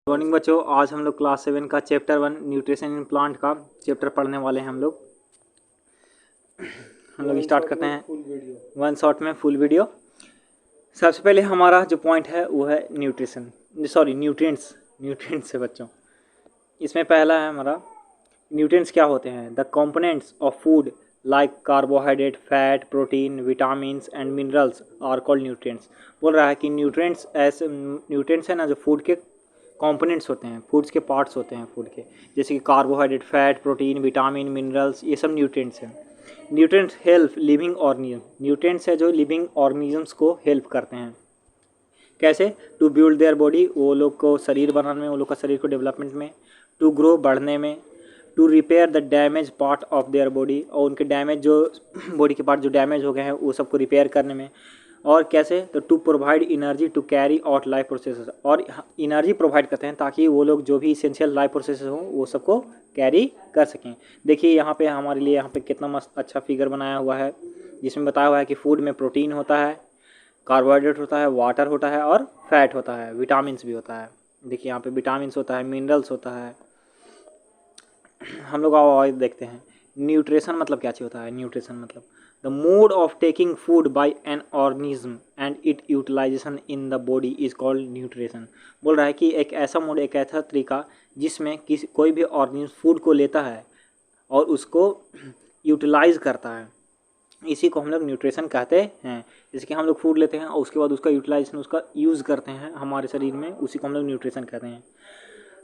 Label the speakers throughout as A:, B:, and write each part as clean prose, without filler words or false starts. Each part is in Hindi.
A: मॉर्निंग बच्चों, आज हम लोग क्लास 7 का चैप्टर 1 न्यूट्रिशन इन प्लांट का चैप्टर पढ़ने वाले हैं। हम लोग स्टार्ट करते हैं वन शॉट में फुल वीडियो। सबसे पहले हमारा जो पॉइंट है वो है न्यूट्रिएंट्स है बच्चों। इसमें पहला है हमारा न्यूट्रिएंट्स क्या होते हैं। The components of food like carbohydrate, fat, protein, vitamins and minerals are called nutrients. बोल रहा है कि न्यूट्रिएंट्स है ना, जो फूड के कंपोनेंट्स होते हैं, फूड्स के पार्ट्स होते हैं फूड के, जैसे कि carbohydrate, fat, protein, vitamin, minerals, ये सब न्यूट्रिएंट्स हैं। Nutrients help living organism. Nutrients है जो लिविंग ऑर्गेनिजम्स को हेल्प करते हैं। कैसे? टू बिल्ड देयर बॉडी, वो लोग को शरीर बनाने में, वो लोग का शरीर को डेवलपमेंट में। टू ग्रो, बढ़ने में। To repair the damage part of their body, और उनके डैमेज जो बॉडी के पार्ट जो डैमेज हो गए हैं वो सबको रिपेयर करने में। और कैसे? तो to provide energy to carry out life processes, और एनर्जी प्रोवाइड करते हैं ताकि वो लोग जो भी इसेंशियल लाइफ प्रोसेसेस हों वो सबको कैरी कर सकें। देखिए यहाँ पे हमारे लिए यहाँ पे कितना मस्त अच्छा फिगर बनाया हुआ है, जिसमें बताया हुआ है कि फूड में प्रोटीन होता है, कार्बोहाइड्रेट होता है, वाटर होता है और फैट होता है, विटामिन्स भी होता है। देखिए यहाँ पे विटामिन्स होता है, मिनरल्स होता है। हम लोग और देखते हैं न्यूट्रिशन मतलब क्या चीज़ होता है। न्यूट्रिशन मतलब the mode of taking food by an organism and it utilization in the body is called nutrition. बोल रहा है कि एक ऐसा मोड, एक ऐसा तरीका जिसमें कोई भी ऑर्गेनिज्म फूड को लेता है और उसको यूटिलाइज करता है, इसी को हम लोग न्यूट्रिशन कहते हैं। जैसे कि हम लोग फूड लेते हैं और उसके बाद उसका यूटिलाइजेशन, उसका यूज़ करते हैं हमारे शरीर में, उसी को हम लोग न्यूट्रिशन कहते हैं।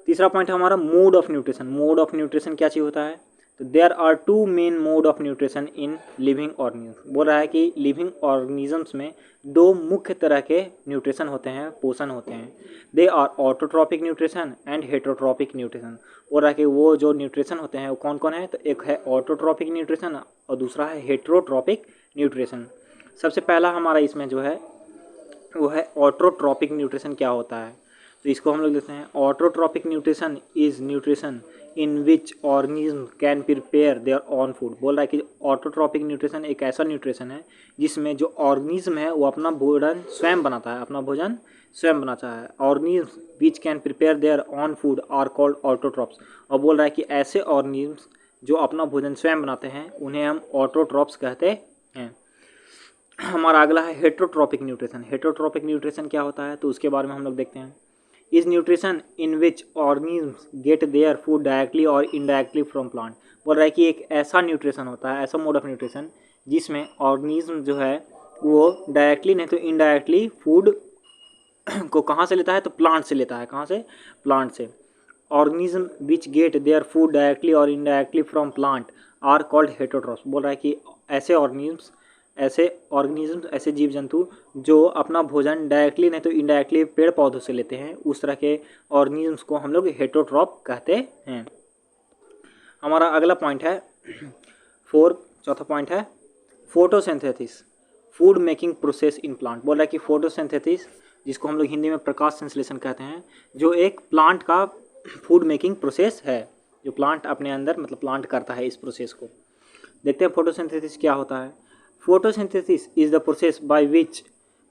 A: तीसरा पॉइंट है हमारा mode of nutrition. Mode of nutrition क्या चीज़ होता है? तो there are two main mode of nutrition in living organism. बोल रहा है कि लिविंग ऑर्गेनिजम्स में दो मुख्य तरह के न्यूट्रिशन होते हैं, पोषण होते हैं। They are autotrophic nutrition and heterotrophic nutrition. बोल रहा है कि वो जो न्यूट्रिशन होते हैं वो कौन कौन है? तो एक है ऑटोट्रॉपिक न्यूट्रिशन और दूसरा है हेटरोट्रॉपिक न्यूट्रिशन। सबसे पहला हमारा इसमें जो है वो है ऑटोट्रॉपिक न्यूट्रिशन। क्या होता है? तो इसको हम लोग देखते हैं। Autotrophic nutrition is nutrition in which organism can prepare their own food. बोल रहा है कि ऑटोट्रॉपिक न्यूट्रिशन एक ऐसा न्यूट्रिशन है जिसमें जो ऑर्गेनिज्म है वो अपना भोजन स्वयं बनाता है, अपना भोजन स्वयं बनाता है। Organism which can prepare their own food are called autotrophs. और बोल रहा है कि ऐसे ऑर्गेनिज्म जो अपना भोजन स्वयं बनाते हैं उन्हें हम ऑटोट्रॉप्स कहते हैं। हमारा अगला है हेटरोट्रॉपिक न्यूट्रिशन। हेटरोट्रॉपिक न्यूट्रिशन क्या होता है? तो उसके बारे में हम लोग देखते हैं। Is nutrition in which organism gate their food directly और इनडायरेक्टली फ्रॉम प्लांट। बोल रहा है कि एक ऐसा न्यूट्रिशन होता है, ऐसा मोड ऑफ न्यूट्रिशन जिसमें ऑर्गेनिज्म जो है वो डायरेक्टली नहीं तो इनडायरेक्टली फूड को कहाँ से लेता है? तो प्लांट से लेता है। कहाँ से? प्लांट से। Organism which get their food directly और indirectly from plant are called heterotrophs. बोल रहा है कि ऐसे ऑर्गेनिज्म, ऐसे जीव जंतु जो अपना भोजन डायरेक्टली नहीं तो इनडायरेक्टली पेड़ पौधों से लेते हैं, उस तरह के ऑर्गेनिज्म्स को हम लोग हेटरोट्रॉप कहते हैं। हमारा अगला पॉइंट है चौथा पॉइंट है photosynthesis, food making process in plant. बोल रहा है कि फोटोसिंथेसिस, जिसको हम लोग हिंदी में प्रकाश संश्लेषण कहते हैं, जो एक प्लांट का फूड मेकिंग प्रोसेस है, जो प्लांट अपने अंदर मतलब प्लांट करता है। इस प्रोसेस को देखते हैं। फोटोसिंथेसिस क्या होता है? Photosynthesis is the process by which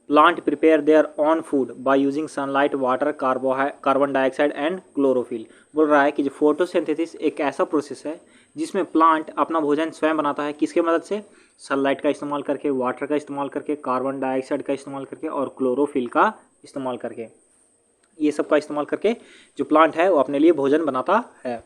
A: plant prepare their own food by using sunlight, water, carbon dioxide and chlorophyll. बोल रहा है कि जो फोटोसिंथेसिस एक ऐसा प्रोसेस है जिसमें प्लांट अपना भोजन स्वयं बनाता है। किसके मदद से? सनलाइट का इस्तेमाल करके, वाटर का इस्तेमाल करके, कार्बन डाइऑक्साइड का इस्तेमाल करके और क्लोरोफिल का इस्तेमाल करके। ये सब का इस्तेमाल करके जो प्लांट है वो अपने लिए भोजन बनाता है।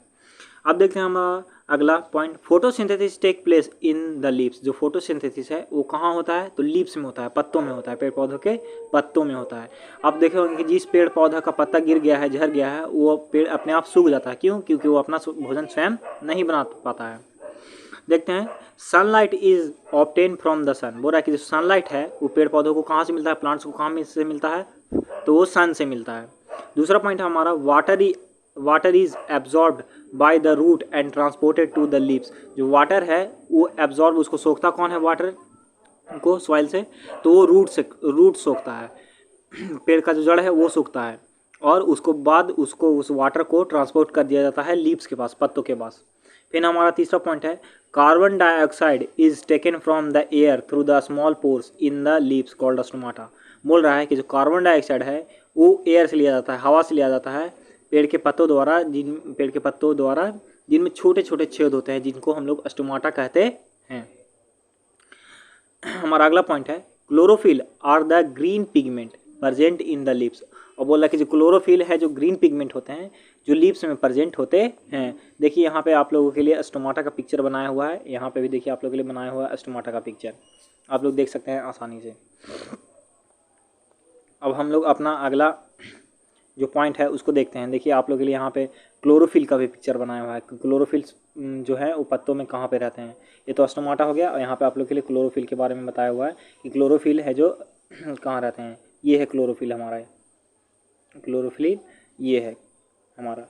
A: अब देखते हैं हम अगला point. Photosynthesis take place in the leaves. जो फोटोसिंथेसिस है वो कहाँ होता है? तो लीव्स में होता है, पत्तों में होता है, पेड़ पौधों के पत्तों में होता है। आप देखे होंगे कि जिस पेड़ पौधा का पत्ता गिर गया है, झड़ गया है, वो पेड़ अपने आप सूख जाता है। क्यों? क्योंकि वो अपना भोजन स्वयं नहीं बना पाता है। देखते हैं। Sunlight is obtain from the sun. बोल रहा है कि जो सनलाइट है वो पेड़ पौधों को कहाँ से मिलता है? प्लांट्स को कहाँ से मिलता है? तो वो सन से मिलता है। दूसरा पॉइंट हमारा water is absorbed by the root and transported to the leaves. जो वाटर है वो एब्जॉर्ब, उसको सोखता कौन है वाटर को सॉइल से? तो वो रूट सोखता है, पेड़ का जो जड़ है वो सोखता है, और उसको बाद उसको उस वाटर को ट्रांसपोर्ट कर दिया जाता है लीव्स के पास, पत्तों के पास। फिर हमारा तीसरा पॉइंट है carbon dioxide is taken from the air through the small pores in the leaves called stomata. बोल रहा है कि जो कार्बन डाइऑक्साइड है वो एयर से लिया जाता है, हवा से लिया जाता है, पेड़ के पत्तों द्वारा जिनमें छोटे छोटे छेद होते हैं, जिनको हम लोग स्टोमाटा कहते हैं। हमारा अगला पॉइंट है chlorophyll are the green pigment present in the leaves. और बोला कि जो क्लोरोफिल है, जो ग्रीन पिगमेंट होते हैं जो लीव्स में प्रेजेंट होते हैं। देखिए यहाँ पे आप लोगों के लिए स्टोमाटा का पिक्चर बनाया हुआ है, यहाँ पे भी देखिए आप लोगों के लिए बनाया हुआ है स्टोमाटा का पिक्चर, आप लोग देख सकते हैं आसानी से। अब हम लोग अपना अगला जो पॉइंट है उसको देखते हैं। देखिए आप लोगों के लिए यहाँ पे क्लोरोफिल का भी पिक्चर बनाया हुआ है। क्लोरोफिल जो है वो पत्तों में कहाँ पे रहते हैं। ये तो स्टोमाटा हो गया, और यहाँ पे आप लोग के लिए क्लोरोफिल के बारे में बताया हुआ है कि क्लोरोफिल है जो कहाँ रहते हैं। ये है क्लोरोफिल हमारा, क्लोरोफिल ये है हमारा।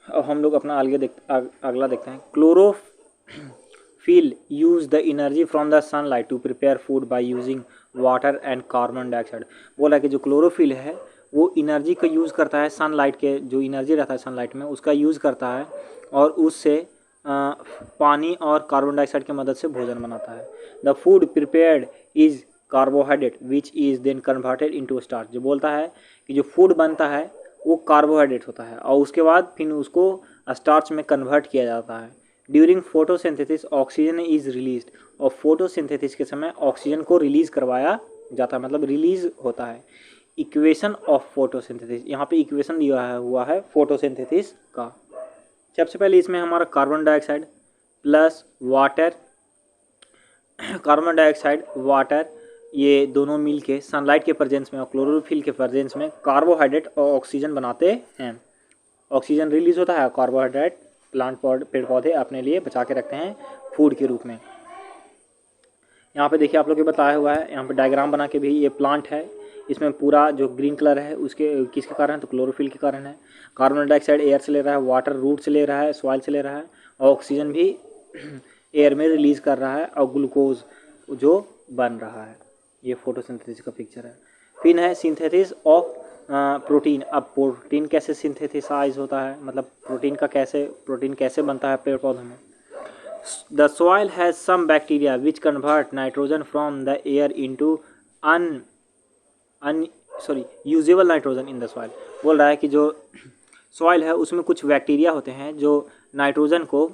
A: अब हम लोग अपना अगला देखते हैं। Chlorophyll use the energy from the sunlight to prepare food by using water and carbon dioxide. बोला कि जो क्लोरोफिल है वो एनर्जी का यूज़ करता है, सनलाइट के जो एनर्जी रहता है सनलाइट में उसका यूज़ करता है, और उससे पानी और कार्बन डाइऑक्साइड की मदद से भोजन बनाता है। The food prepared is carbohydrate which is then converted into starch. जो बोलता है कि जो फूड बनता है वो कार्बोहाइड्रेट होता है और उसके बाद फिर उसको स्टार्च में कन्वर्ट किया जाता है। During photosynthesis oxygen is released. और फोटोसिंथेसिस के समय ऑक्सीजन को रिलीज़ करवाया जाता है, मतलब रिलीज होता है। इक्वेशन ऑफ फोटोसिंथेसिस, यहाँ पे इक्वेशन दिया हुआ है फोटोसिंथेसिस का। सबसे पहले इसमें हमारा carbon dioxide plus water, carbon dioxide water ये दोनों मिल के सनलाइट के प्रेजेंस में और क्लोरोफिल के प्रेजेंस में कार्बोहाइड्रेट और ऑक्सीजन बनाते हैं। ऑक्सीजन रिलीज होता है, कार्बोहाइड्रेट प्लांट पेड़ पौधे अपने लिए बचा के रखते हैं फूड के रूप में। यहाँ पे देखिए आप लोग को बताया हुआ है, यहाँ पे डायग्राम बना के भी, ये प्लांट है, इसमें पूरा जो ग्रीन कलर है उसके किसके कारण है, तो क्लोरोफिल के कारण है। कार्बन डाइऑक्साइड एयर से ले रहा है, वाटर रूट से ले रहा है, सॉइल से ले रहा है, और ऑक्सीजन भी एयर में रिलीज़ कर रहा है, और ग्लूकोज जो बन रहा है। ये फोटोसिंथेसिस का पिक्चर है। फिर है सिंथेसिस ऑफ प्रोटीन। अब प्रोटीन कैसे सिंथेसाइज होता है, मतलब प्रोटीन कैसे बनता है पेड़ पौधों में। The soil has some bacteria which convert nitrogen from the air into usable nitrogen in the soil। बोल रहा है कि जो सॉइल है उसमें कुछ बैक्टीरिया होते हैं जो नाइट्रोजन को,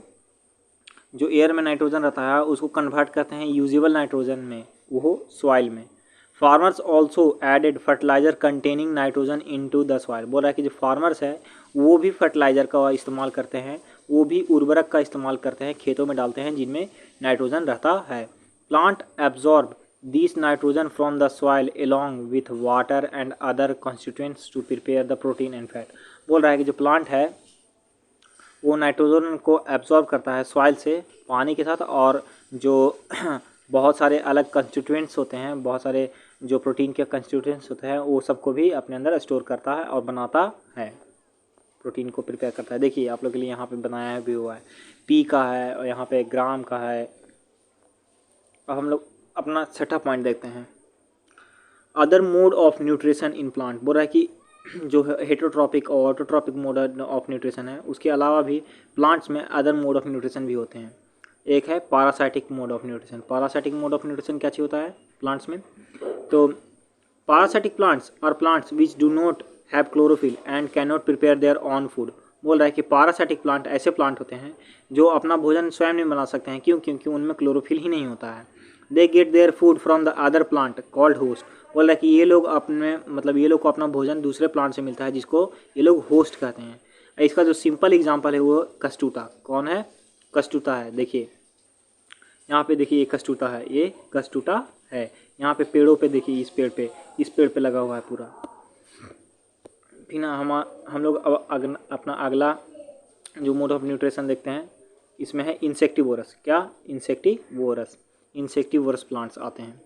A: जो एयर में नाइट्रोजन रहता है उसको कन्वर्ट करते हैं यूजेबल नाइट्रोजन में, वो सॉइल में। Farmers also added fertiliser containing nitrogen into the soil. बोल रहा है कि जो फार्मर्स है वो भी फर्टिलाइजर का इस्तेमाल करते हैं, वो भी उर्वरक का इस्तेमाल करते हैं, खेतों में डालते हैं जिनमें नाइट्रोजन रहता है। Plant absorb this nitrogen from the soil along with water and other constituents to prepare the protein and fat. बोल रहा है कि जो प्लांट है वो नाइट्रोजन को एब्जॉर्ब करता है सॉइल से पानी के साथ, और जो बहुत सारे अलग कंस्टिट्यूएंट्स होते हैं, बहुत सारे जो प्रोटीन के कंस्टिट्यूएंट्स होते हैं वो सबको भी अपने अंदर स्टोर करता है और बनाता है, प्रोटीन को प्रिपेयर करता है। देखिए आप लोग के लिए यहाँ पे बनाया भी हुआ है, पी का है और यहाँ पे ग्राम का है। अब हम लोग अपना छठा पॉइंट देखते हैं, other mode of nutrition in plant. बोल रहा है कि जो हेटरोट्रॉपिक और ऑटोट्रॉपिक मोड ऑफ न्यूट्रिशन है उसके अलावा भी प्लांट्स में अदर मोड ऑफ न्यूट्रिशन भी होते हैं। एक है parasitic mode of nutrition. Parasitic mode of nutrition क्या चीज़ होता है प्लांट्स में, तो parasitic plants are plants which do not have chlorophyll and can not prepare their own food. बोल रहा है कि पैरासाइटिक प्लांट ऐसे प्लांट होते हैं जो अपना भोजन स्वयं नहीं बना सकते हैं, क्योंकि उनमें क्लोरोफिल ही नहीं होता है। They get their food from the other plant called host. बोल रहा है कि ये लोग ये लोग को अपना भोजन दूसरे प्लांट से मिलता है जिसको ये लोग होस्ट कहते हैं। इसका जो सिंपल एग्जाम्पल है वो कस्तूता। कौन है, कस्तूता है। देखिए यहाँ पे देखिए ये कस्तूता है, ये कस्तूता है। यहाँ पे पेड़ों पे देखिए, इस पेड़ पे लगा हुआ है पूरा। फिर ना हम लोग अब अपना अगला जो मोड ऑफ न्यूट्रिशन देखते हैं, इसमें है इंसेक्टिवोरस। क्या, इंसेक्टिवोरस प्लांट्स आते हैं।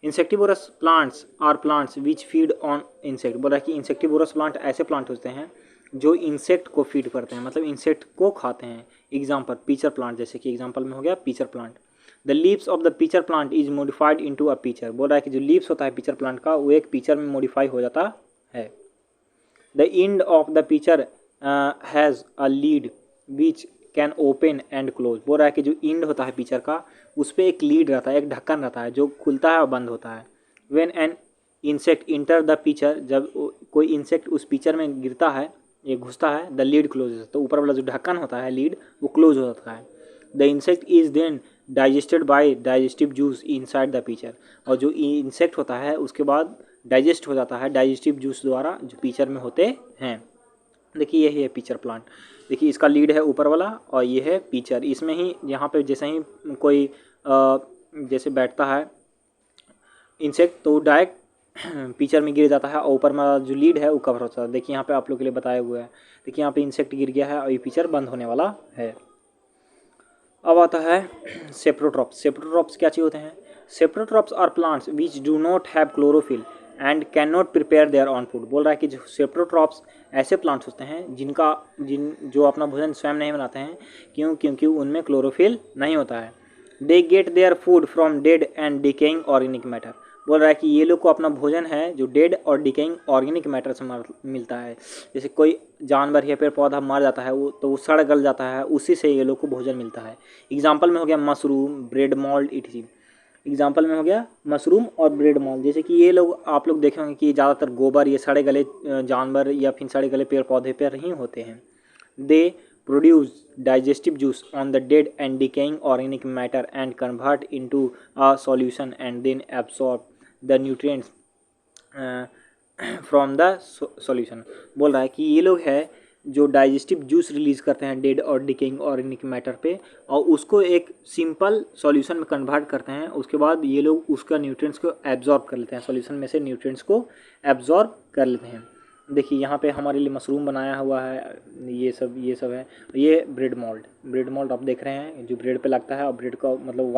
A: Insectivorous plants are plants which feed on insect. बोला कि इंसेक्टिवोरस प्लांट ऐसे प्लांट होते हैं जो इंसेक्ट को फीड करते हैं, मतलब इंसेक्ट को खाते हैं। एग्जाम्पल पीचर प्लांट, जैसे कि एग्जाम्पल में हो गया pitcher plant. The leaves of the pitcher plant is modified into a pitcher. बोल रहा है कि जो लीव्स होता है पीचर प्लांट का वो एक पीचर में मॉडिफाई हो जाता है। The end of the pitcher has a lead which can open and close. बोल रहा है कि जो एंड होता है पीचर का उस पर एक लीड रहता है, एक ढक्कन रहता है जो खुलता है और बंद होता है। When an insect enter the picture, जब कोई इंसेक्ट उस पिक्चर में गिरता है, ये घुसता है, द लीड क्लोजेस, तो ऊपर वाला जो ढक्कन होता है लीड वो क्लोज हो जाता है। The insect is then digested by digestive juice inside the picture, और जो इंसेक्ट होता है उसके बाद डाइजेस्ट हो जाता है डाइजेस्टिव जूस द्वारा जो पिक्चर में होते हैं। देखिए यही है पिक्चर प्लांट। देखिए इसका लीड है ऊपर वाला और ये है पिक्चर। इसमें ही यहाँ पे जैसे ही कोई जैसे बैठता है इंसेक्ट तो डायरेक्ट पिक्चर में गिर जाता है और ऊपर में जो लीड है वो कवर होता है। देखिए यहाँ पे आप लोग के लिए बताया हुआ है। देखिए यहाँ पे इंसेक्ट गिर गया है और ये पिक्चर बंद होने वाला है। अब आता है सेप्रोट्रॉप्स। सेप्रोट्रॉप्स क्या चीज़ होते हैं? Saprotrophs are plants which do not have chlorophyll and can not prepare their own food. बोल रहा है कि जो सेप्रोट्रॉप्स ऐसे प्लांट्स होते हैं जो अपना भोजन स्वयं नहीं बनाते हैं। क्योंकि उनमें क्लोरोफिल नहीं होता है। They get their food from dead and decaying organic matter. बोल रहा है कि ये लोग को अपना भोजन है जो डेड और डिकेइंग ऑर्गेनिक मैटर से मिलता है। जैसे कोई जानवर या पेड़ पौधा मर जाता है वो सड़ गल जाता है, उसी से ये लोग को भोजन मिलता है। एग्जाम्पल में हो गया mushroom, bread mould etc.. Example में हो गया मशरूम और ब्रेड मोल्ड। जैसे कि ये लोग आप लोग देखे होंगे कि ज़्यादातर गोबर ये सड़े गले जानवर या फिर सड़े गले पेड़ पौधे पर ही होते हैं। दे produce digestive juice on the dead and decaying organic matter and convert into a solution and then absorb the nutrients from the solution। बोल रहा है कि ये लोग है जो डाइजेस्टिव जूस रिलीज करते हैं डेड और डिकेइंग ऑर्गेनिक मैटर पे और उसको एक सिंपल सॉल्यूशन में कन्वर्ट करते हैं। उसके बाद ये लोग उसका न्यूट्रिएंट्स को एब्जॉर्ब कर लेते हैं, सॉल्यूशन में से न्यूट्रिएंट्स को एब्जॉर्ब कर लेते हैं। देखिए यहाँ पे हमारे लिए मशरूम बनाया हुआ है, ये सब है। ये ब्रेड मोल्ड आप देख रहे हैं जो ब्रेड पे लगता है और ब्रेड का मतलब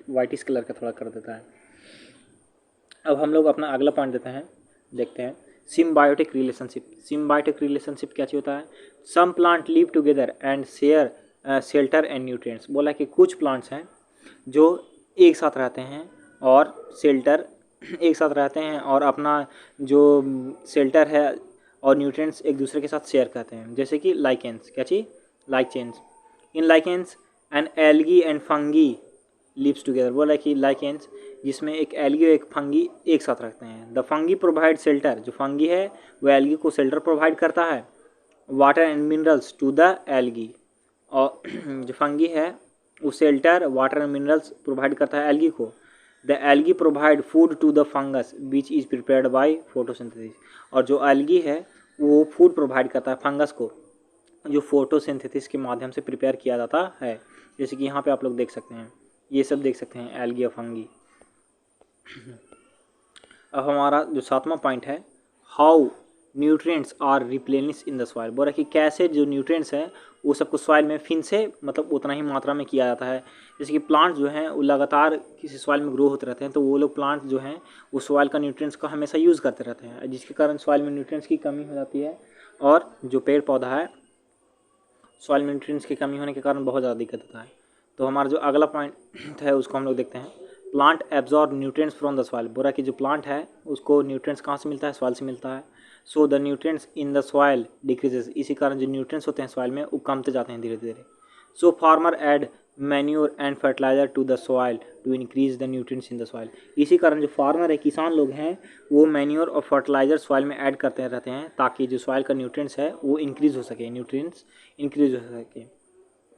A: वाइटिश कलर का थोड़ा कर देता है। अब हम लोग अपना अगला पॉइंट देखते हैं सिम्बायोटिक रिलेशनशिप। सिम्बायोटिक रिलेशनशिप क्या चीज़ होता है? Some plant live together and share shelter and nutrients. बोला कि कुछ प्लांट्स हैं जो एक साथ रहते हैं और शेल्टर एक साथ रहते हैं और अपना जो शेल्टर है और न्यूट्रिएंट्स एक दूसरे के साथ शेयर करते हैं। जैसे कि लाइकेंस, क्या चीज़? Lichens. In lichens and algae and fungi lives together. बोला है कि लाइकेंस जिसमें एक एल्गी और एक फंगी एक साथ रखते हैं। द फंगी प्रोवाइड शेल्टर, जो फंगी है वो एल्गी को शेल्टर प्रोवाइड करता है, water and minerals to the algae. और जो फंगी है वो shelter, water and minerals provide करता है एल्गी को। The algae provide food to the fungus which is prepared by photosynthesis. और जो एल्गी है वो फूड प्रोवाइड करता है फंगस को जो फोटोसिंथेसिस के माध्यम से प्रिपेयर किया जाता है। जैसे कि यहाँ पे आप लोग देख सकते हैं, ये सब देख सकते हैं एल्गी और फंगी। अब हमारा जो 7वां पॉइंट है how nutrients are replenish in the soil. बोल रहा है कि कैसे जो न्यूट्रिएंट्स हैं वो सबको सॉइल में फिर से मतलब उतना ही मात्रा में किया जाता है। जैसे कि प्लांट्स जो हैं वो लगातार किसी सॉइल में ग्रो होते रहते हैं तो वो लोग प्लांट्स जो हैं वो सॉइल का न्यूट्रिएंट्स का हमेशा यूज़ करते रहते हैं, जिसके कारण सॉइल में न्यूट्रिएंट्स की कमी हो जाती है और जो पेड़ पौधा है सॉइल में न्यूट्रिएंट्स की कमी होने के कारण बहुत ज़्यादा दिक्कत होता है। तो हमारा जो अगला पॉइंट है उसको हम लोग देखते हैं plant absorb nutrients from the soil. बोला कि जो प्लांट है उसको न्यूट्रिएंट्स कहाँ से मिलता है? सॉइल से मिलता है। So the nutrients in the soil decreases, इसी कारण जो न्यूट्रिएंट्स होते हैं सॉइल में वो कमते जाते हैं धीरे धीरे। So farmer add manure and fertiliser to the soil to increase the nutrients in the soil. इसी कारण जो फार्मर है, किसान लोग हैं, वो मैन्योर और फर्टिलाइजर सॉइल में ऐड करते रहते हैं ताकि जो सॉइल का न्यूट्रिएंट्स है वो इंक्रीज हो सके, न्यूट्रिएंट्स इंक्रीज हो सके,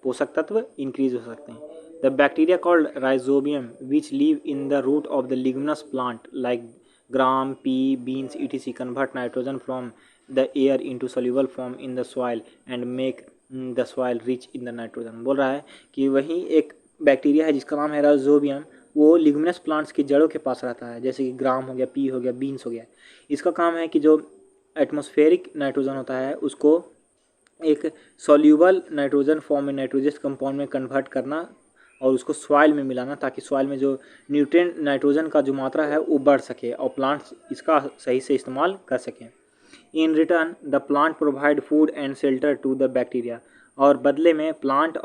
A: पोषक तत्व इंक्रीज हो सकते हैं। The bacteria called rhizobium which live in the root of the leguminous plant like gram, pea, beans etc. convert nitrogen from the air into soluble form in the soil and make the soil rich in the nitrogen। बोल रहा है कि वही एक बैक्टीरिया है जिसका नाम है राइजोबियम, वो लिग्नस प्लांट्स की जड़ों के पास रहता है, जैसे कि ग्राम हो गया, पी हो गया, बीन्स हो गया। इसका काम है कि जो एटमॉस्फेरिक नाइट्रोजन होता है उसको एक सॉल्यूबल नाइट्रोजन फॉर्म में नाइट्रोजस कंपाउंड में कन्वर्ट करना और उसको सॉइल में मिलाना ताकि सॉइल में जो न्यूट्रिएंट नाइट्रोजन का जो मात्रा है वो बढ़ सके और प्लांट्स इसका सही से इस्तेमाल कर सकें। In return the plant provide food and shelter to the bacteria. और बदले में प्लांट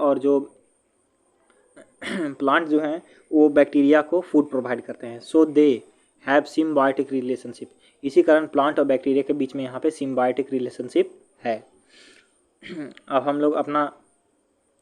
A: जो हैं वो बैक्टीरिया को फूड प्रोवाइड करते हैं। सो दे हैव सिम्बायोटिक रिलेशनशिप। इसी कारण प्लांट और बैक्टीरिया के बीच में यहाँ पे सिम्बायोटिक रिलेशनशिप है। अब हम लोग अपना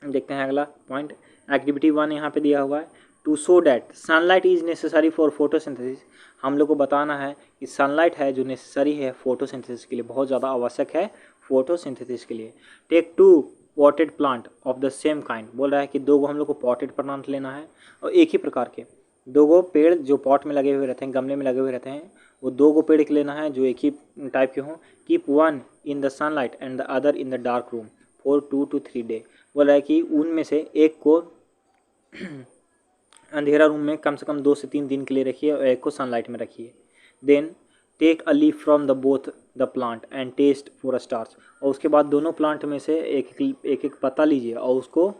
A: देखते हैं अगला पॉइंट। एक्टिविटी 1 यहाँ पे दिया हुआ है to show that sunlight is necessary for photosynthesis, हम लोग को बताना है कि सनलाइट है जो नेसेसरी है फोटोसिंथेसिस के लिए, बहुत ज़्यादा आवश्यक है फोटोसिंथेसिस के लिए। Take two potted plant of the same kind, बोल रहा है कि दो गो हम लोग को पॉटेड प्लांट लेना है और एक ही प्रकार के दो गो पेड़ जो पॉट में लगे हुए रहते हैं, गमले में लगे हुए रहते हैं, वो दो गो पेड़ के लेना है जो एक ही टाइप के हों। Keep one in the sunlight and the other in the dark room for 2 to 3 day, बोल रहा है कि उनमें से एक को अंधेरा रूम में कम से कम 2 से 3 दिन के लिए रखिए और एक को सनलाइट में रखिए। Then take a leaf from the both the plant and test for a starch, और उसके बाद दोनों प्लांट में से एक एक पत्ता लीजिए और उसको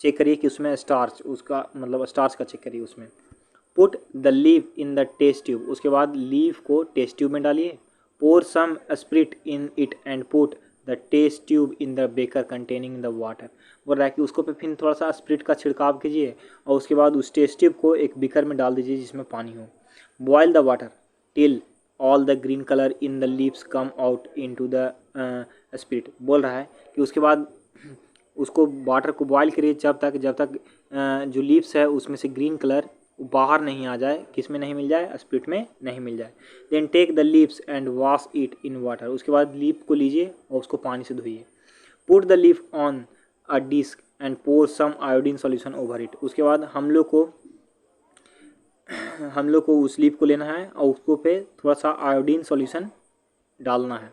A: चेक करिए कि उसमें स्टार्च, उसका मतलब स्टार्च का चेक करिए उसमें। Put the leaf in the test tube, उसके बाद लीफ को टेस्ट ट्यूब में डालिए। Pour some spirit in it and put the test tube in the beaker containing the water, बोल रहा है कि उसको पे फिर थोड़ा सा स्प्रिट का छिड़काव कीजिए और उसके बाद उस टेस्ट ट्यूब को एक बेकर में डाल दीजिए जिसमें पानी हो। Boil the water till all the green colour in the leaves come out into the spirit, बोल रहा है कि उसके बाद उसको वाटर को बॉयल करिए जब तक जो लीव्स है उसमें से ग्रीन कलर बाहर नहीं आ जाए, किस में नहीं मिल जाए, स्प्रिट में नहीं मिल जाए। Then take the leaves and wash it in water, उसके बाद लीफ को लीजिए और उसको पानी से धोइए। Put the leaf on a disc and pour some iodine solution over it, उसके बाद हम लोग को उस लीफ को लेना है और उसको पे थोड़ा सा आयोडीन सॉल्यूशन डालना है।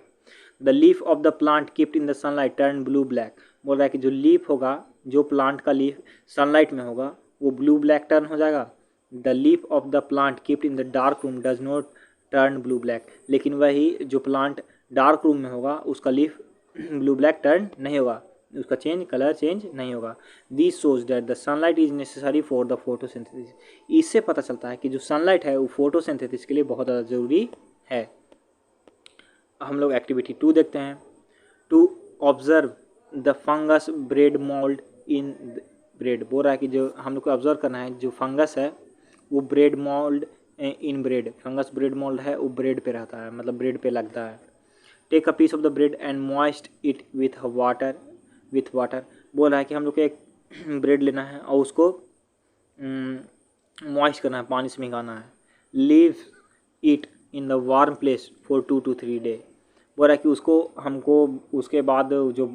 A: The leaf of the plant keeped in the sunlight turn blue black, बोल रहा है कि जो लीफ होगा, जो प्लांट का लीफ सनलाइट में होगा वो ब्लू ब्लैक टर्न हो जाएगा। The leaf of the plant keeped in the dark room does not turn blue black, लेकिन वही जो प्लांट डार्क रूम में होगा उसका लीफ ब्लू ब्लैक टर्न नहीं होगा, उसका कलर चेंज नहीं होगा। This shows that the sunlight is necessary for the photosynthesis, इससे पता चलता है कि जो सनलाइट है वो फोटोसिंथेसिस के लिए बहुत ज़्यादा ज़रूरी है। हम लोग एक्टिविटी 2 देखते हैं। To observe the fungus bread mould in bread, बोल रहा है कि जो हम लोग को ऑब्जर्व करना है जो फंगस है वो bread mould in bread, fungus bread mould है वो ब्रेड पे रहता है, मतलब ब्रेड पे लगता है। Take a piece of the bread and moist it with water, बोल रहा है कि हम लोग को एक ब्रेड लेना है और उसको मॉइस्ट करना है, पानी से भिगाना है। Leave it in the warm place for 2 to 3 day, बोल रहा है कि उसको हमको उसके बाद जो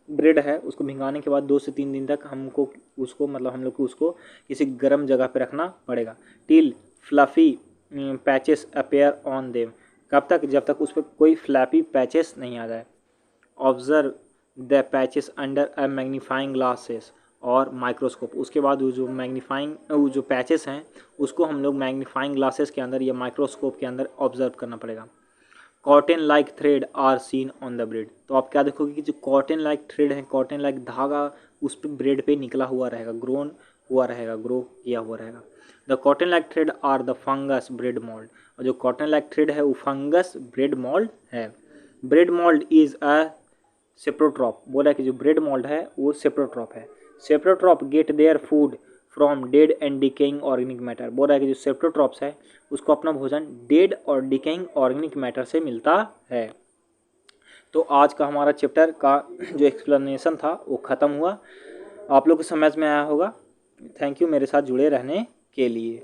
A: ब्रेड है उसको भिंगाने के बाद 2 से 3 दिन तक हमको उसको मतलब हम लोग को उसको किसी गर्म जगह पे रखना पड़ेगा। Till fluffy patches appear on them, कब तक, जब तक उस पर कोई फ्लैपी पैचेस नहीं आ जाए। Observe the patches under a magnifying glasses और माइक्रोस्कोप, उसके बाद वो जो पैचेस हैं उसको हम लोग मैग्नीफाइंग ग्लासेस के अंदर या माइक्रोस्कोप के अंदर ऑब्जर्व करना पड़ेगा। Cotton like thread are seen on the bread, तो आप क्या देखोगे कि जो कॉटन लाइक थ्रेड है, कॉटन लाइक धागा उस पर ब्रेड पे निकला हुआ रहेगा, ग्रो किया हुआ रहेगा। The cotton like thread are the fungus bread mould, और जो कॉटन लाइक थ्रेड है वो फंगस ब्रेड मोल्ड है। Bread mould is a saprotroph, बोला है कि जो ब्रेड मोल्ड है वो सेप्रोट्रॉप है। Saprotroph get their food from dead and decaying organic matter, बोल रहा है कि जो सेप्रोट्रॉप्स है उसको अपना भोजन डेड और डिकेइंग ऑर्गेनिक मैटर से मिलता है। तो आज का हमारा चैप्टर का जो एक्सप्लेनेशन था वो ख़त्म हुआ, आप लोग को समझ में आया होगा। थैंक यू मेरे साथ जुड़े रहने के लिए।